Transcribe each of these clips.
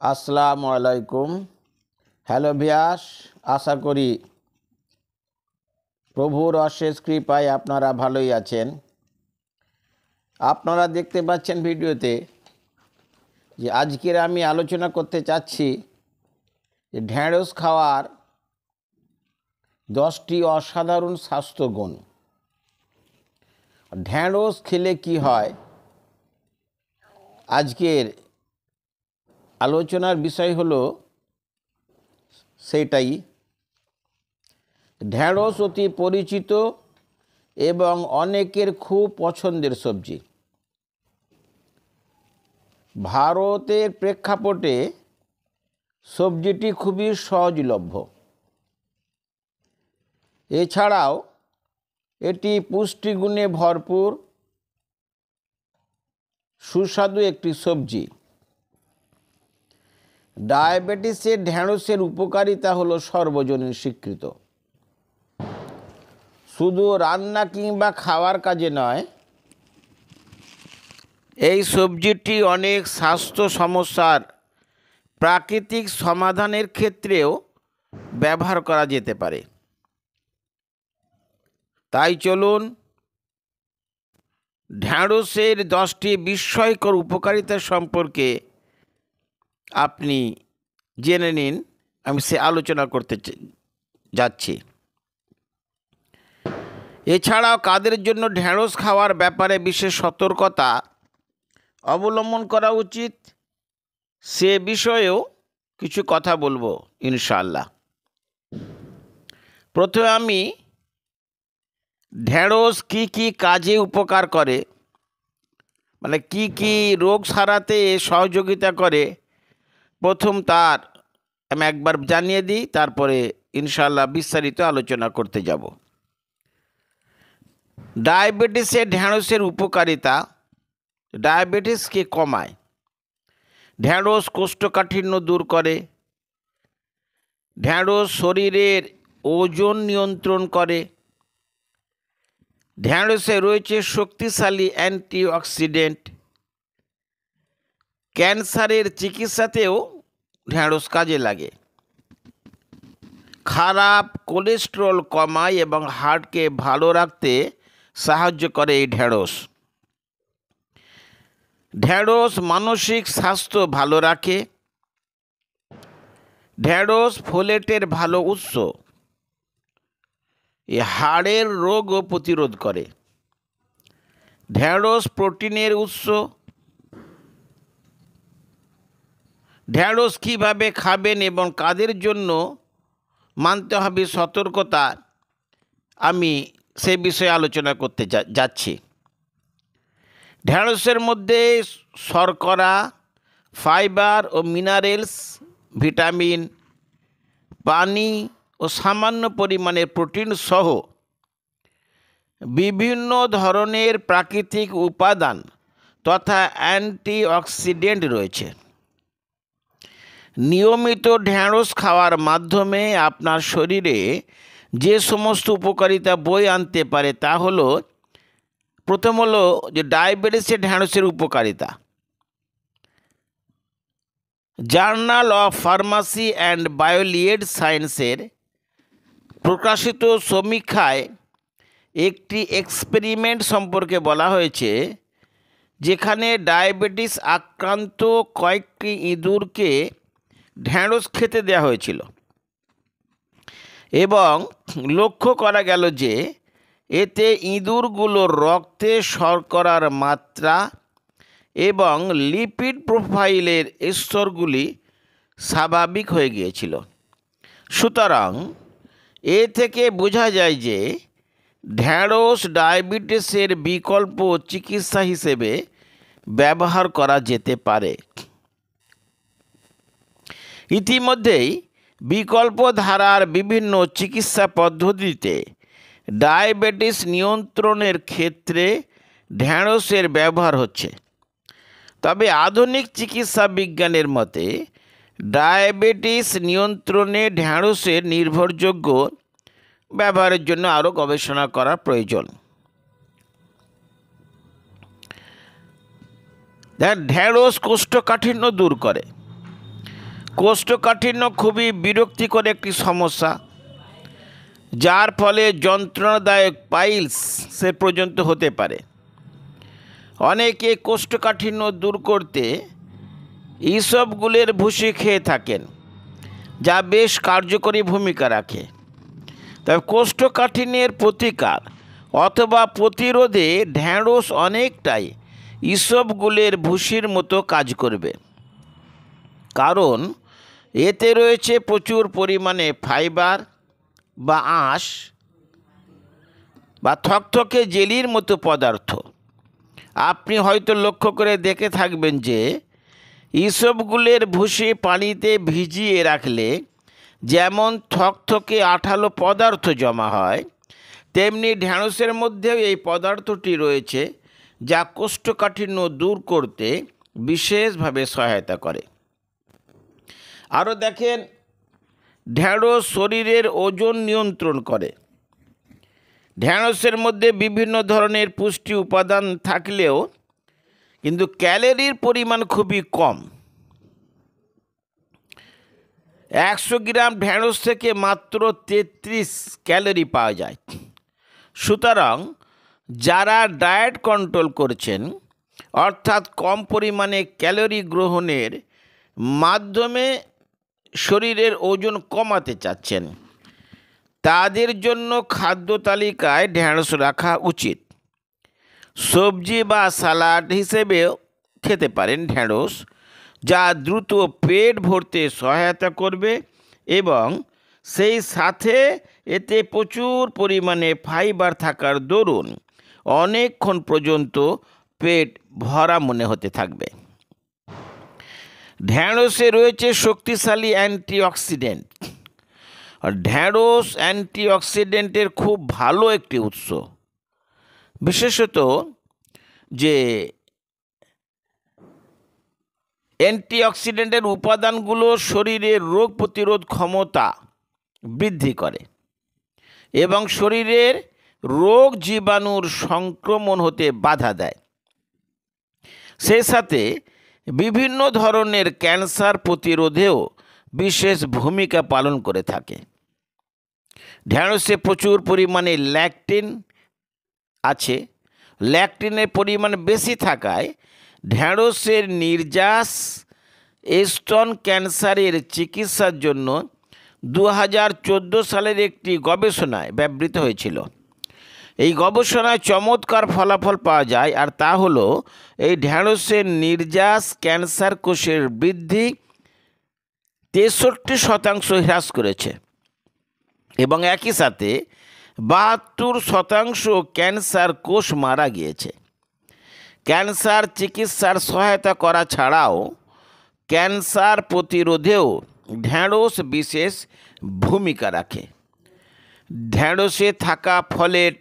আসসালামু আলাইকুম। হ্যালো ভিয়াস, আশা করি প্রভুর অশেষ কৃপায় আপনারা ভালোই আছেন। আপনারা দেখতে পাচ্ছেন ভিডিওতে যে আজকের আমি আলোচনা করতে চাচ্ছি যে ঢেঁড়স খাওয়ার 10টি অসাধারণ স্বাস্থ্যগুণ। ঢেঁড়স খেলে কি হয়, আজকের আলোচনার বিষয় হলো সেইটাই। ঢেঁড়স অতি পরিচিত এবং অনেকের খুব পছন্দের সবজি। ভারতের প্রেক্ষাপটে সবজিটি খুবই সহজলভ্য। এছাড়াও এটি পুষ্টিগুণে ভরপুর সুস্বাদু একটি সবজি। ডায়াবেটিসের ঢেঁড়সের উপকারিতা হলো সর্বজনীন স্বীকৃত। শুধু রান্না কিংবা খাওয়ার কাজে নয়, এই সবজিটি অনেক স্বাস্থ্য সমস্যার প্রাকৃতিক সমাধানের ক্ষেত্রেও ব্যবহার করা যেতে পারে। তাই চলুন ঢেঁড়সের 10টি বিস্ময়কর উপকারিতা সম্পর্কে আপনি জেনে নিন। আমি সে আলোচনা করতে যাচ্ছি। এছাড়াও কাদের জন্য ঢেঁড়স খাওয়ার ব্যাপারে বিশেষ সতর্কতা অবলম্বন করা উচিত সে বিষয়েও কিছু কথা বলবো ইনশাআল্লাহ। প্রথমে আমি ঢেঁড়স কি কি কাজে উপকার করে, মানে কি কি রোগ সারাতে সহযোগিতা করে, প্রথম তার আমি একবার জানিয়ে দিই, তারপরে ইনশাআল্লাহ বিস্তারিত আলোচনা করতে যাব। ডায়াবেটিসে ঢেঁড়সের উপকারিতা। ডায়াবেটিসকে কমায়। ঢেঁড়স কোষ্ঠকাঠিন্য দূর করে। ঢেঁড়স শরীরের ওজন নিয়ন্ত্রণ করে। ঢেঁড়সে রয়েছে শক্তিশালী অ্যান্টিঅক্সিডেন্ট। ক্যান্সারের চিকিৎসাতেও ঢেঁড়স কাজে লাগে। খারাপ কোলেস্টেরল কমায় এবং হার্টকে ভালো রাখতে সাহায্য করে এই ঢেঁড়স। ঢেঁড়স মানসিক স্বাস্থ্য ভালো রাখে। ঢেঁড়স ফোলেটের ভালো উৎস। হাড়ের রোগও প্রতিরোধ করে। ঢেঁড়স প্রোটিনের উৎস। ঢেঁড়স কীভাবে খাবেন এবং কাদের জন্য মানতে হবে সতর্কতা, আমি সে বিষয়ে আলোচনা করতে যাচ্ছি। ঢেঁড়সের মধ্যে শর্করা, ফাইবার ও মিনারেলস, ভিটামিন, পানি ও সামান্য পরিমাণে প্রোটিন সহ বিভিন্ন ধরনের প্রাকৃতিক উপাদান তথা অ্যান্টিঅক্সিডেন্ট রয়েছে। নিয়মিত ঢেঁড়স খাওয়ার মাধ্যমে আপনার শরীরে যে সমস্ত উপকারিতা বয়ে আনতে পারে তা হলো, প্রথম হলো যে ডায়াবেটিসে ঢেঁড়সের উপকারিতা। জার্নাল অফ ফার্মাসি অ্যান্ড বায়োলিয়েড সায়েন্সের প্রকাশিত সমীক্ষায় একটি এক্সপেরিমেন্ট সম্পর্কে বলা হয়েছে, যেখানে ডায়াবেটিস আক্রান্ত কয়েকটি ইঁদুরকে ঢেঁড়স খেতে দেওয়া হয়েছিল এবং লক্ষ্য করা গেল যে এতে ইঁদুরগুলোর রক্তে শর্করার মাত্রা এবং লিপিড প্রোফাইলের স্তরগুলি স্বাভাবিক হয়ে গিয়েছিল। সুতরাং এ থেকে বোঝা যায় যে ঢেঁড়স ডায়াবেটিসের বিকল্প চিকিৎসা হিসেবে ব্যবহার করা যেতে পারে। ইতিমধ্যেই বিকল্প ধারার বিভিন্ন চিকিৎসা পদ্ধতিতে ডায়াবেটিস নিয়ন্ত্রণের ক্ষেত্রে ঢেঁড়সের ব্যবহার হচ্ছে। তবে আধুনিক চিকিৎসা বিজ্ঞানের মতে ডায়াবেটিস নিয়ন্ত্রণে ঢেঁড়সের নির্ভরযোগ্য ব্যবহারের জন্য আরও গবেষণা করার প্রয়োজন। ঢেঁড়স কোষ্ঠকাঠিন্য দূর করে। কোষ্ঠকাঠিন্য খুবই বিরক্তিকর একটি সমস্যা, যার ফলে যন্ত্রণাদায়ক পাইলসের পর্যন্ত হতে পারে। অনেকে কোষ্ঠকাঠিন্য দূর করতে ইসবগুলের ভুসি খেয়ে থাকেন, যা বেশ কার্যকরী ভূমিকা রাখে। তবে কোষ্ঠকাঠিন্যের প্রতিকার অথবা প্রতিরোধে ঢ্যাঁড়স অনেকটাই ইসবগুলের ভুসির মতো কাজ করবে, কারণ এতে রয়েছে প্রচুর পরিমাণে ফাইবার বা আঁশ বা থকথকে জেলির মতো পদার্থ। আপনি হয়তো লক্ষ্য করে দেখে থাকবেন যে ইসবগুলের ভুসি পানিতে ভিজিয়ে রাখলে যেমন থকথকে আঠালো পদার্থ জমা হয়, তেমনি ঢ্যাঁড়সের মধ্যেও এই পদার্থটি রয়েছে, যা কোষ্ঠকাঠিন্য দূর করতে বিশেষভাবে সহায়তা করে। আরও দেখেন, ঢ্যাঁড়স শরীরের ওজন নিয়ন্ত্রণ করে। ঢ্যাঁড়সের মধ্যে বিভিন্ন ধরনের পুষ্টি উপাদান থাকলেও কিন্তু ক্যালোরির পরিমাণ খুবই কম। 100 গ্রাম ঢ্যাঁড়স থেকে মাত্র 33 ক্যালোরি পাওয়া যায়। সুতরাং যারা ডায়েট কন্ট্রোল করছেন, অর্থাৎ কম পরিমাণে ক্যালোরি গ্রহণের মাধ্যমে শরীরের ওজন কমাতে চাচ্ছেন, তাদের জন্য খাদ্য তালিকায় ঢ্যাঁড়স রাখা উচিত। সবজি বা সালাড হিসেবেও খেতে পারেন ঢ্যাঁড়স, যা দ্রুত পেট ভরতে সহায়তা করবে এবং সেই সাথে এতে প্রচুর পরিমাণে ফাইবার থাকার দরুন অনেকক্ষণ পর্যন্ত পেট ভরা মনে হতে থাকবে। ঢ্যাঁড়সে রয়েছে শক্তিশালী অ্যান্টিঅক্সিডেন্ট। ঢ্যাঁড়স অ্যান্টিঅক্সিডেন্টের খুব ভালো একটি উৎস। বিশেষত যে অ্যান্টিঅক্সিডেন্টের উপাদানগুলো শরীরের রোগ প্রতিরোধ ক্ষমতা বৃদ্ধি করে এবং শরীরের রোগ জীবাণুর সংক্রমণ হতে বাধা দেয়। সেই সাথে বিভিন্ন ধরনের ক্যান্সার প্রতিরোধেও বিশেষ ভূমিকা পালন করে থাকে। ঢ্যাঁড়সে প্রচুর পরিমাণে ল্যাকটিন আছে। ল্যাকটিনের পরিমাণ বেশি থাকায় ঢ্যাঁড়সের নির্যাস স্তন ক্যান্সারের চিকিৎসার জন্য 2014 সালের একটি গবেষণায় ব্যবহৃত হয়েছিল। এই গবেষণায় চমৎকার ফলাফল পাওয়া যায়, আর তা হলো এই ঢ্যাঁড়সের নির্যাস ক্যান্সার কোষের বৃদ্ধি 63% হ্রাস করেছে এবং একই সাথে 72% ক্যান্সার কোষ মারা গিয়েছে। ক্যান্সার চিকিৎসার সহায়তা করা ছাড়াও ক্যান্সার প্রতিরোধেও ঢ্যাঁড়স বিশেষ ভূমিকা রাখে। ঢ্যাঁড়সে থাকা ফলেট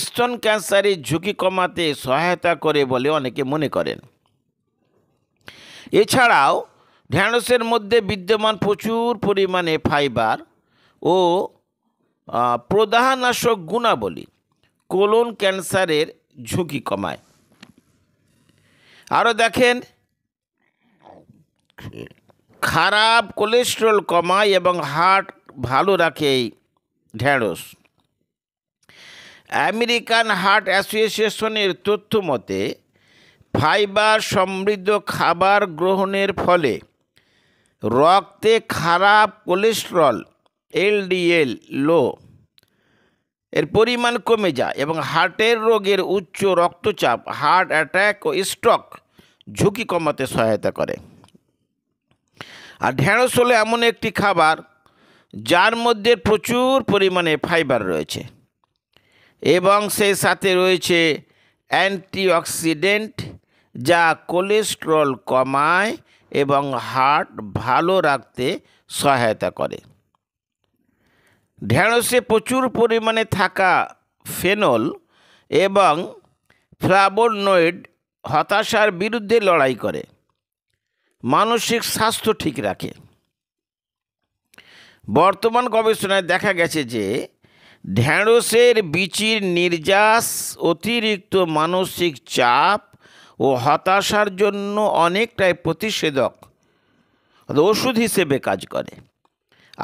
স্তন ক্যান্সারের ঝুঁকি কমাতে সহায়তা করে বলে অনেকে মনে করেন। এছাড়াও ঢ্যাঁড়সের মধ্যে বিদ্যমান প্রচুর পরিমাণে ফাইবার ও প্রদাহনাশক গুণাবলী কোলন ক্যান্সারের ঝুঁকি কমায়। আরও দেখেন, খারাপ কোলেস্টেরল কমায় এবং হার্ট ভালো রাখে এই ঢ্যাঁড়স। আমেরিকান হার্ট অ্যাসোসিয়েশনের তথ্য মতে ফাইবার সমৃদ্ধ খাবার গ্রহণের ফলে রক্তে খারাপ কোলেস্টেরল এলডিএল লো এর পরিমাণ কমে যায় এবং হার্টের রোগের উচ্চ রক্তচাপ, হার্ট অ্যাটাক ও স্ট্রোক ঝুঁকি কমাতে সহায়তা করে। আর ঢ্যাঁড়স হলো এমন একটি খাবার যার মধ্যে প্রচুর পরিমাণে ফাইবার রয়েছে এবং সেই সাথে রয়েছে অ্যান্টিঅক্সিডেন্ট, যা কোলেস্টেরল কমায় এবং হার্ট ভালো রাখতে সহায়তা করে। ঢ্যাঁড়সে প্রচুর পরিমাণে থাকা ফেনল এবং ফ্লাভোনয়েড হতাশার বিরুদ্ধে লড়াই করে, মানসিক স্বাস্থ্য ঠিক রাখে। বর্তমান গবেষণায় দেখা গেছে যে ঢ্যাঁড়সের বীচির নির্যাস অতিরিক্ত মানসিক চাপ ও হতাশার জন্য অনেকটাই প্রতিষেধক ওষুধ হিসেবে কাজ করে।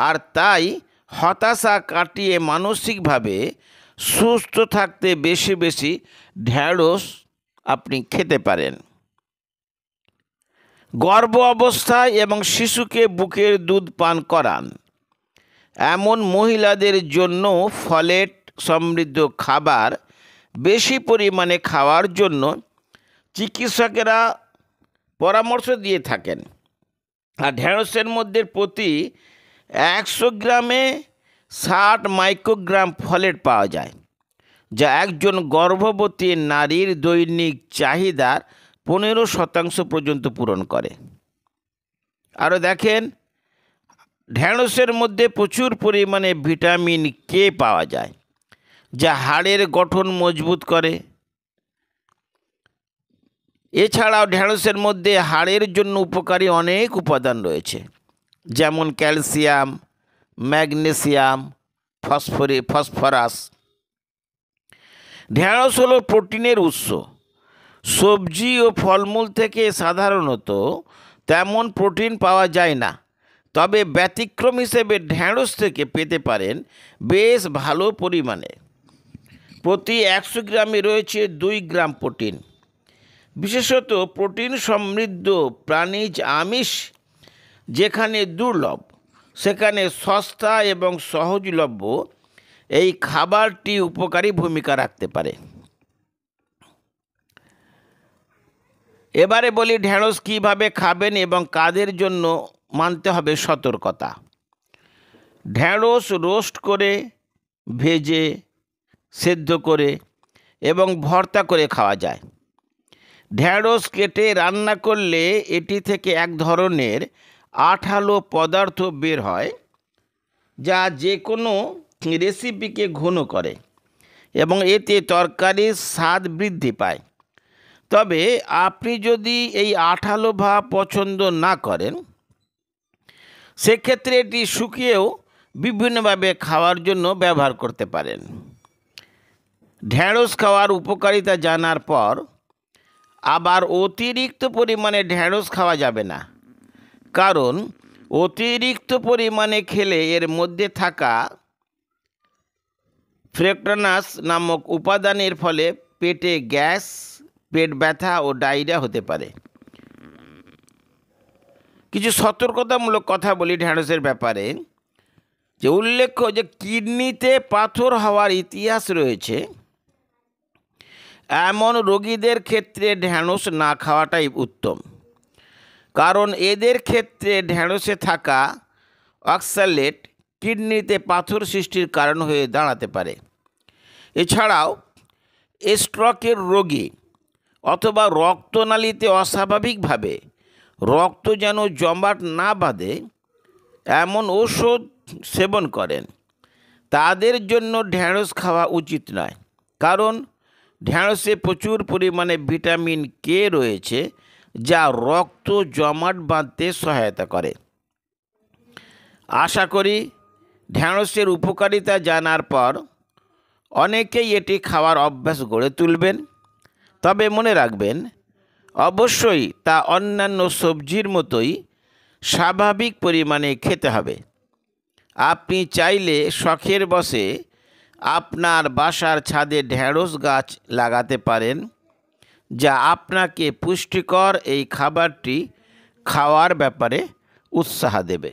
আর তাই হতাশা কাটিয়ে মানসিকভাবে সুস্থ থাকতে বেশি বেশি ঢ্যাঁড়স আপনি খেতে পারেন। গর্ভ অবস্থায় এবং শিশুকে বুকের দুধ পান করান এমন মহিলাদের জন্য ফলেট সমৃদ্ধ খাবার বেশি পরিমাণে খাওয়ার জন্য চিকিৎসকেরা পরামর্শ দিয়ে থাকেন। আর ঢ্যাঁড়সের মধ্যে প্রতি 100 গ্রামে 60 মাইক্রোগ্রাম ফলেট পাওয়া যায়, যা একজন গর্ভবতী নারীর দৈনিক চাহিদার 15% পর্যন্ত পূরণ করে। আরও দেখেন, ঢ্যাঁড়সের মধ্যে প্রচুর পরিমাণে ভিটামিন কে পাওয়া যায়, যা হাড়ের গঠন মজবুত করে। এছাড়াও ঢ্যাঁড়সের মধ্যে হাড়ের জন্য উপকারী অনেক উপাদান রয়েছে, যেমন ক্যালসিয়াম, ম্যাগনেসিয়াম, ফসফরাস। ঢ্যাঁড়স হলো প্রোটিনের উৎস। সবজি ও ফলমূল থেকে সাধারণত তেমন প্রোটিন পাওয়া যায় না, তবে ব্যতিক্রম হিসেবে ঢ্যাঁড়স থেকে পেতে পারেন বেশ ভালো পরিমাণে। প্রতি 100 গ্রামে রয়েছে 2 গ্রাম প্রোটিন। বিশেষত প্রোটিন সমৃদ্ধ প্রাণীজ আমিষ যেখানে দুর্লভ, সেখানে সস্তা এবং সহজলভ্য এই খাবারটি উপকারী ভূমিকা রাখতে পারে। এবারে বলি ঢ্যাঁড়স কীভাবে খাবেন এবং কাদের জন্য মানতে হবে সতর্কতা। ঢ্যাঁড়স রোস্ট করে, ভেজে, সেদ্ধ করে এবং ভর্তা করে খাওয়া যায়। ঢ্যাঁড়স কেটে রান্না করলে এটি থেকে এক ধরনের আঠালো পদার্থ বের হয়, যা যে কোনো রেসিপিকে ঘন করে এবং এতে তরকারির স্বাদ বৃদ্ধি পায়। তবে আপনি যদি এই আঠালো ভাব পছন্দ না করেন, সেক্ষেত্রে এটি শুকিয়েও বিভিন্নভাবে খাওয়ার জন্য ব্যবহার করতে পারেন। ঢ্যাঁড়স খাওয়ার উপকারিতা জানার পর আবার অতিরিক্ত পরিমাণে ঢ্যাঁড়স খাওয়া যাবে না, কারণ অতিরিক্ত পরিমাণে খেলে এর মধ্যে থাকা ফ্রেকটানাস নামক উপাদানের ফলে পেটে গ্যাস, পেট ব্যথা ও ডায়রিয়া হতে পারে। কিছু সতর্কতামূলক কথা বলি ঢ্যাঁড়সের ব্যাপারে। যে উল্লেখ্য যে কিডনিতে পাথর হওয়ার ইতিহাস রয়েছে এমন রোগীদের ক্ষেত্রে ঢ্যাঁড়স না খাওয়াটাই উত্তম, কারণ এদের ক্ষেত্রে ঢ্যাঁড়সে থাকা অক্সালেট কিডনিতে পাথর সৃষ্টির কারণ হয়ে দাঁড়াতে পারে। এছাড়াও স্ট্রোকের রোগী অথবা রক্তনালীতে অস্বাভাবিকভাবে রক্ত যেন জমাট না বাঁধে এমন ঔষধ সেবন করেন, তাদের জন্য ঢ্যাঁড়স খাওয়া উচিত নয়, কারণ ঢ্যাঁড়সে প্রচুর পরিমাণে ভিটামিন কে রয়েছে, যা রক্ত জমাট বাঁধতে সহায়তা করে। আশা করি ঢ্যাঁড়সের উপকারিতা জানার পর অনেকেই এটি খাওয়ার অভ্যাস গড়ে তুলবেন। তবে মনে রাখবেন, অবশ্যই তা অন্যান্য সবজির মতোই স্বাভাবিক পরিমাণে খেতে হবে। আপনি চাইলে শখের বশে আপনার বাসার ছাদে ঢ্যাঁড়স গাছ লাগাতে পারেন, যা আপনাকে পুষ্টিকর এই খাবারটি খাওয়ার ব্যাপারে উৎসাহ দেবে।